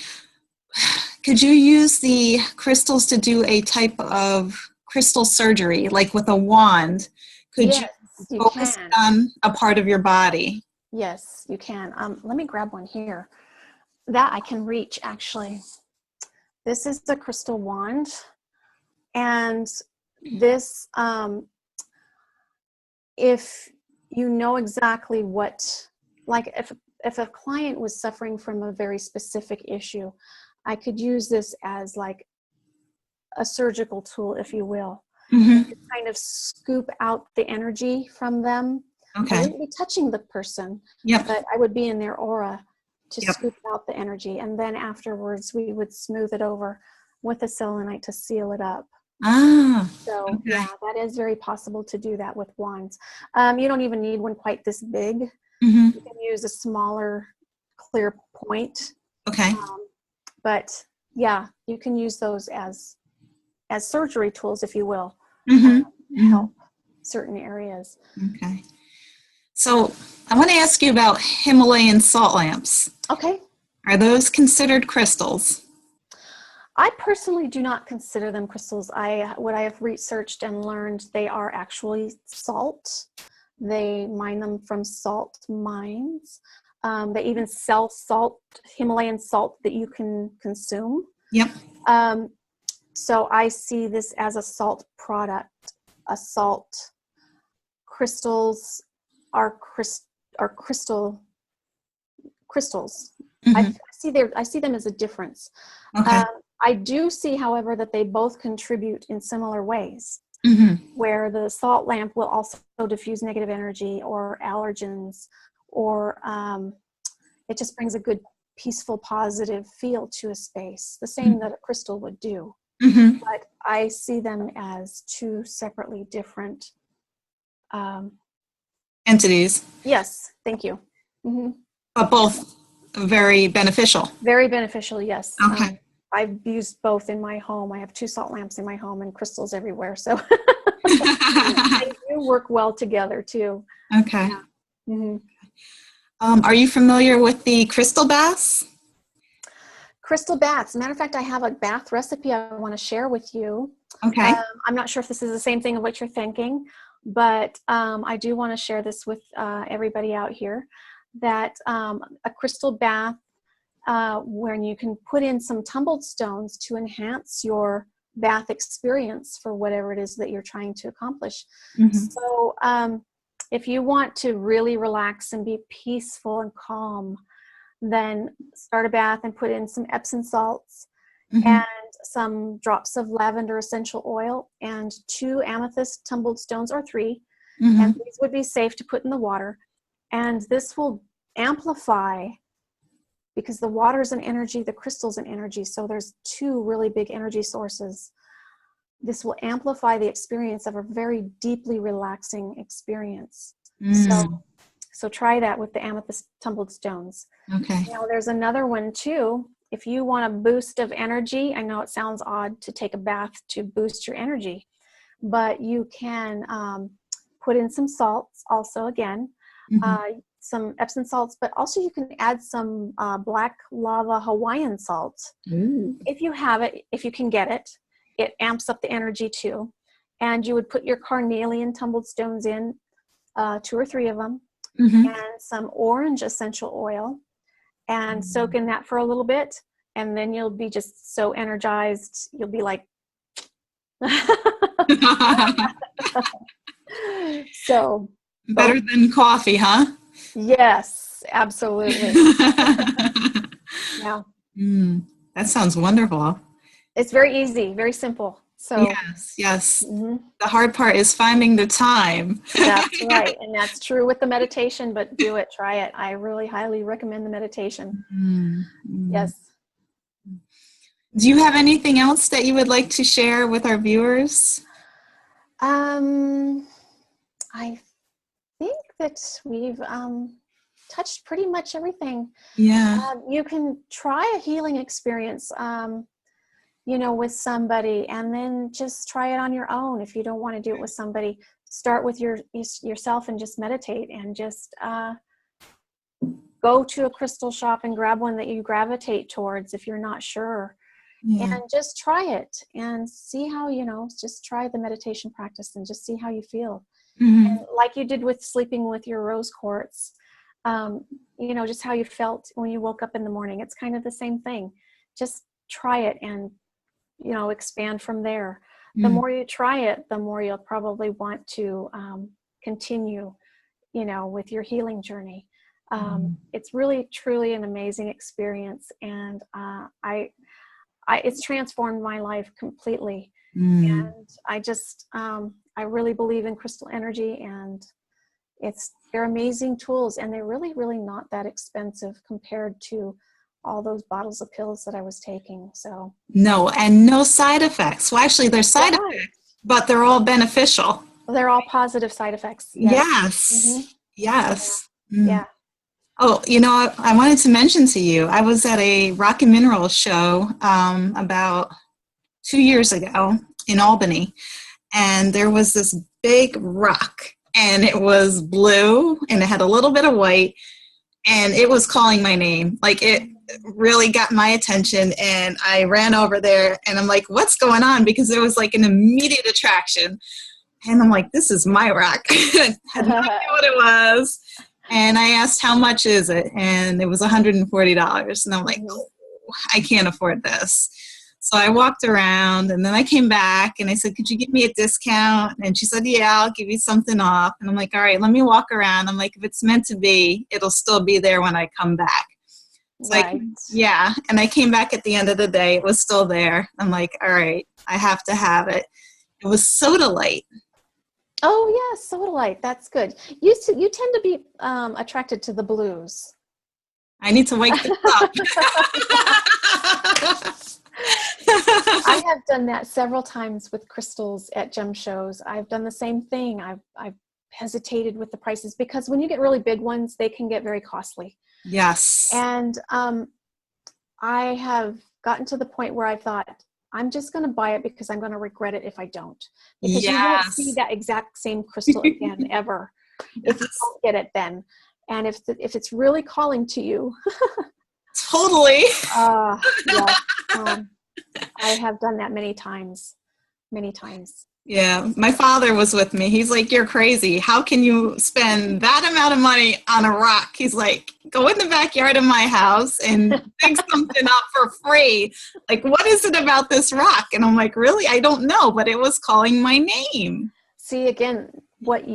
Could you use the crystals to do a type of crystal surgery, like with a wand? Could Yes, you you focus can. on a part of your body? Yes, you can. Let me grab one here that I can reach, actually. This is the crystal wand. And this, if you know exactly what, like if a client was suffering from a very specific issue, I could use this as like a surgical tool, if you will. Mm-hmm. To kind of scoop out the energy from them. I Okay. wouldn't be touching the person, Yep. but I would be in their aura to Yep. scoop out the energy. And then afterwards, we would smooth it over with a selenite to seal it up. Ah, So okay. yeah, that is very possible to do that with wands. You don't even need one quite this big. Mm-hmm. You can use a smaller, clear point. Okay. But yeah, you can use those as surgery tools, if you will, Mm-hmm. Mm-hmm. help certain areas. Okay. So I want to ask you about Himalayan salt lamps. Okay. Are those considered crystals? I personally do not consider them crystals. What I have researched and learned, they are actually salt. They mine them from salt mines. They even sell salt, Himalayan salt that you can consume. Yep. So I see this as a salt product. A salt crystals are crystals. Mm-hmm. I see them as a difference. Okay. I do see, however, that they both contribute in similar ways, Mm-hmm. where the salt lamp will also diffuse negative energy or allergens, or it just brings a good, peaceful, positive feel to a space, the same that a crystal would do. Mm-hmm. But I see them as two separately different. Entities, Yes, thank you. Mm-hmm. but both very beneficial. Very beneficial, yes. Okay. I've used both in my home. I have 2 salt lamps in my home and crystals everywhere. So they do work well together too. Okay. Yeah. Mm-hmm. Are you familiar with the crystal baths? Crystal baths. Matter of fact, I have a bath recipe I want to share with you. Okay. I'm not sure if this is the same thing of what you're thinking, but I do want to share this with everybody out here, that a crystal bath, when you can put in some tumbled stones to enhance your bath experience for whatever it is that you're trying to accomplish. Mm-hmm. So if you want to really relax and be peaceful and calm, then start a bath and put in some Epsom salts Mm-hmm. and some drops of lavender essential oil and 2 amethyst tumbled stones, or 3. Mm-hmm. And these would be safe to put in the water. And this will amplify, because the water's an energy, the crystal's an energy. So there's 2 really big energy sources. This will amplify the experience of a very deeply relaxing experience. So try that with the amethyst tumbled stones. Okay. Now there's another one too. If you want a boost of energy, I know it sounds odd to take a bath to boost your energy, but you can put in some salts also, again, some Epsom salts, but also you can add some black lava Hawaiian salt. Ooh. If you have it, if you can get it, it amps up the energy too. And you would put your carnelian tumbled stones in, 2 or 3 of them, Mm-hmm. and some orange essential oil, and soak in that for a little bit. And then you'll be just so energized. You'll be like, so. Better than coffee, huh? Yes, absolutely. Yeah. That sounds wonderful. It's very easy, very simple. So Yes, yes. mm-hmm. The hard part is finding the time. That's right. And that's true with the meditation, but do it, try it. I really highly recommend the meditation. Yes. Do you have anything else that you would like to share with our viewers? I think that we've touched pretty much everything. Yeah. You can try a healing experience, with somebody, and then just try it on your own. If you don't want to do it with somebody, start with yourself and just meditate, and just go to a crystal shop and grab one that you gravitate towards if you're not sure. Yeah. And just try it and see how, just try the meditation practice and just see how you feel. Mm-hmm. And like you did with sleeping with your rose quartz, just how you felt when you woke up in the morning. It's kind of the same thing. Just try it and, expand from there. The more you try it, the more you'll probably want to continue, with your healing journey. It's really, truly an amazing experience. And it's transformed my life completely. And I just, I really believe in crystal energy, and it's They're amazing tools, and they're really, really not that expensive compared to all those bottles of pills that I was taking. So No, and no side effects. Well, actually, there's side right. effects, but they're all beneficial. They're all positive side effects. Yes. Yes. Mm-hmm. Yes. Yeah. Oh, I wanted to mention to you, I was at a rock and mineral show about 2 years ago in Albany, and there was this big rock, and it was blue, and it had a little bit of white, and it was calling my name. Like, it really got my attention, and I ran over there, and I'm like, what's going on? Because there was like an immediate attraction, and I'm like, this is my rock. Had no idea what it was. And I asked, how much is it? And it was $140. And I'm like, oh, I can't afford this. So I walked around, and then I came back, and I said, could you give me a discount? And she said, yeah, I'll give you something off. And I'm like, all right, let me walk around. I'm like, if it's meant to be, it'll still be there when I come back. So Right. yeah. And I came back at the end of the day. It was still there. I'm like, all right, I have to have it. It was Soda Light. Oh yeah, Soda Light. That's good. You tend to be attracted to the blues. I need to wake this up. I have done that several times with crystals at gem shows. I've done the same thing. I've hesitated with the prices because when you get really big ones, they can get very costly. Yes. And I have gotten to the point where I thought, I'm just going to buy it because I'm going to regret it if I don't. Because you won't see that exact same crystal again, ever, if you don't get it then. And if it's really calling to you. Totally. Yeah. I have done that many times. Yeah. My father was with me. He's like, you're crazy. How can you spend that amount of money on a rock? He's like, go in the backyard of my house and dig something up for free. Like, what is it about this rock? And I'm like, really? I don't know, but it was calling my name. See, again, what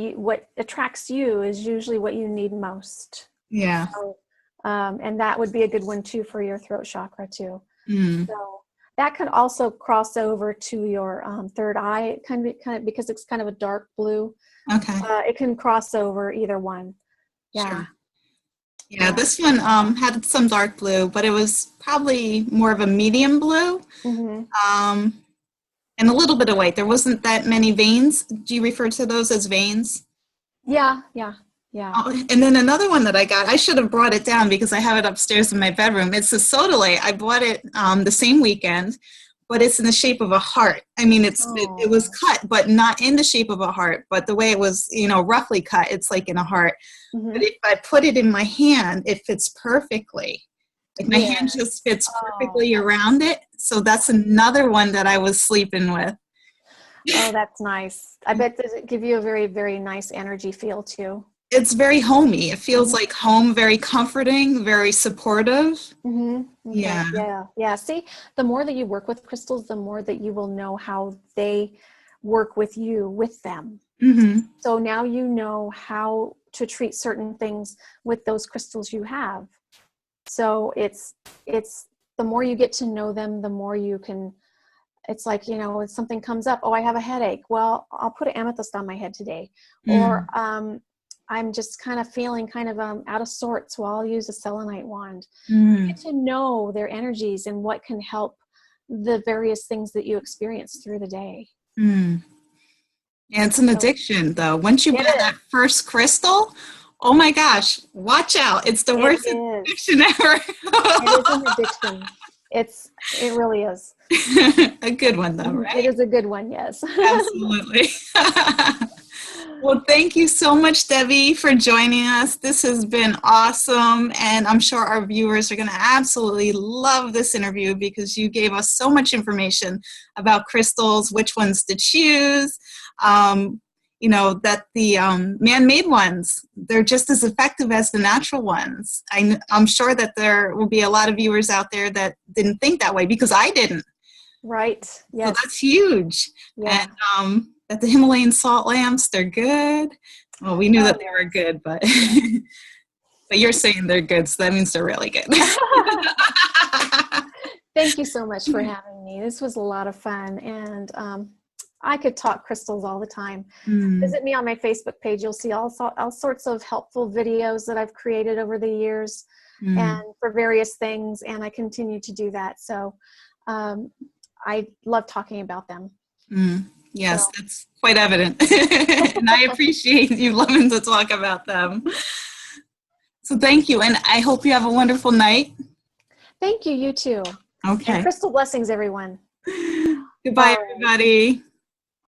attracts you is usually what you need most. Yeah. So, and that would be a good one too for your throat chakra too. So that could also cross over to your third eye, kind of because it's kind of a dark blue. Okay. It can cross over either one. Yeah. Sure. Yeah, this one had some dark blue, but it was probably more of a medium blue, and a little bit of white. There wasn't that many veins. Do you refer to those as veins? Yeah. Oh, and then another one that I got, I should have brought it down because I have it upstairs in my bedroom. It's a Soda Light. I bought it the same weekend, but it's in the shape of a heart. I mean, it was cut, but not in the shape of a heart, but the way it was, roughly cut, it's like in a heart. But if I put it in my hand, it fits perfectly. Like my hand just fits perfectly around it. So that's another one that I was sleeping with. Oh, that's nice. I bet does it give you a very, very nice energy feel too? It's very homey. It feels like home, very comforting, very supportive. Okay. Yeah. Yeah. See, the more that you work with crystals, the more that you will know how they work with you, with them. So now you know how to treat certain things with those crystals you have. So it's the more you get to know them, the more you can, it's like, when something comes up, oh, I have a headache. Well, I'll put an amethyst on my head today. Or, I'm just kind of feeling kind of out of sorts, so I'll use a selenite wand. You get to know their energies and what can help the various things that you experience through the day. And it's an addiction, though. Once you buy that first crystal, oh my gosh, watch out. It's the worst addiction ever. It is an addiction. It really is. A good one, though, right? It is a good one, yes. Absolutely. Well, thank you so much, Debbie, for joining us. This has been awesome, and I'm sure our viewers are going to absolutely love this interview because you gave us so much information about crystals, which ones to choose, that the man-made ones, they're just as effective as the natural ones. I'm sure that there will be a lot of viewers out there that didn't think that way because I didn't. Right. Yes. So that's huge. Yeah. And that the Himalayan salt lamps, they're good. Well, we knew that they were good, but but you're saying they're good, so that means they're really good. Thank you so much for having me. This was a lot of fun, and I could talk crystals all the time. Mm. Visit me on my Facebook page. You'll see all sorts of helpful videos that I've created over the years and for various things. And I continue to do that. So I love talking about them. Yes, So. that's quite evident. And I appreciate you loving to talk about them. So thank you. And I hope you have a wonderful night. Thank you. You too. Okay. And crystal blessings, everyone. Goodbye, All right. everybody.